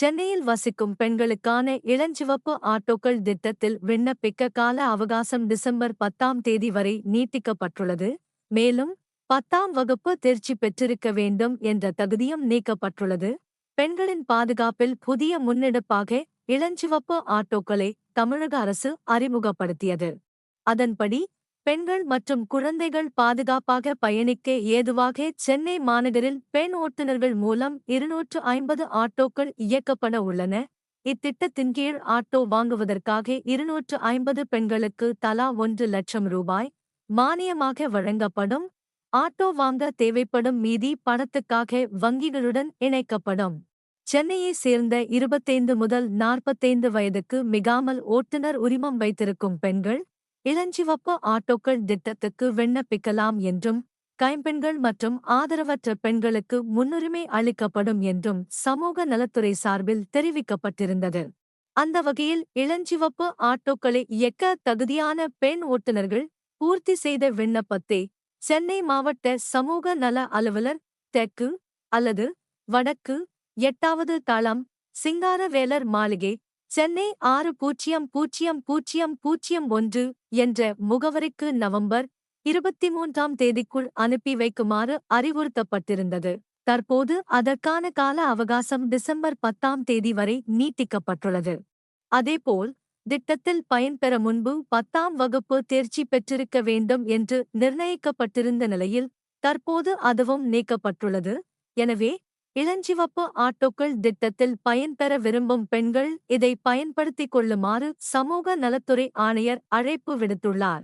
சென்னையில் வசிக்கும் பெண்களுக்கான இளஞ்சிவப்பு ஆட்டோக்கள் திட்டத்தில் விண்ணப்பிக்க கால அவகாசம் டிசம்பர் 10ஆம் தேதி வரை நீட்டிக்கப்பட்டுள்ளது. மேலும் 10ஆம் வகுப்பு தேர்ச்சி பெற்றிருக்க வேண்டும் என்ற தகுதியும் நீக்கப்பட்டுள்ளது. பெண்களின் பாதுகாப்பில் புதிய முன்னெடுப்பாக இளஞ்சிவப்பு ஆட்டோக்களை தமிழக அரசு அறிமுகப்படுத்தியது. அதன்படி பெண்கள் மற்றும் குழந்தைகள் பாதுகாப்பாக பயணிக்க ஏதுவாக சென்னை மாநகரில் பெண் ஓட்டுநர்கள் மூலம் 250 ஆட்டோக்கள் இயக்கப்பட உள்ளன. இத்திட்டத்தின் கீழ் ஆட்டோ வாங்குவதற்காக 250 பெண்களுக்கு தலா 1 லட்சம் ரூபாய் மானியமாக வழங்கப்படும். ஆட்டோ வாங்க தேவைப்படும் மீதி பணத்துக்காக வங்கிகளுடன் இணைக்கப்படும். சென்னையை சேர்ந்த 25 முதல் 45 வயதுக்கு மிகாமல் ஓட்டுநர் உரிமம் வைத்திருக்கும் பெண்கள் இளஞ்சிவப்பு ஆட்டோக்கள் திட்டத்துக்கு விண்ணப்பிக்கலாம் என்றும், கைம்பெண்கள் மற்றும் ஆதரவற்ற பெண்களுக்கு முன்னுரிமை அளிக்கப்படும் என்றும் சமூக நலத்துறை சார்பில் தெரிவிக்கப்பட்டிருந்தது. அந்த வகையில் இளஞ்சிவப்பு ஆட்டோக்களை இயக்க தகுதியான பெண் ஓட்டுநர்கள் பூர்த்தி செய்த விண்ணப்பத்தை சென்னை மாவட்ட சமூக நல அலுவலர், தெற்கு அல்லது வடக்கு 8வது தளம், சிங்காரவேலர் மாளிகை, சென்னை 600001 என்ற முகவரிக்கு நவம்பர் 23ஆம் தேதிக்குள் அனுப்பி வைக்குமாறு அறிவுறுத்தப்பட்டிருந்தது. தற்போது அதற்கான கால அவகாசம் டிசம்பர் 10ஆம் தேதி வரை நீட்டிக்கப்பட்டுள்ளது. அதேபோல் திட்டத்தில் பயன்பெற முன்பு 10ஆம் வகுப்பு தேர்ச்சி பெற்றிருக்க வேண்டும் என்று நிர்ணயிக்கப்பட்டிருந்த நிலையில் தற்போது அதுவும் நீக்கப்பட்டுள்ளது. எனவே இளஞ்சிவப்பு ஆட்டோக்கள் திட்டத்தில் பயன்பெற விரும்பும் பெண்கள் இதை பயன்படுத்திக் கொள்ளுமாறு சமூக நலத்துறை ஆணையர் அழைப்பு விடுத்துள்ளார்.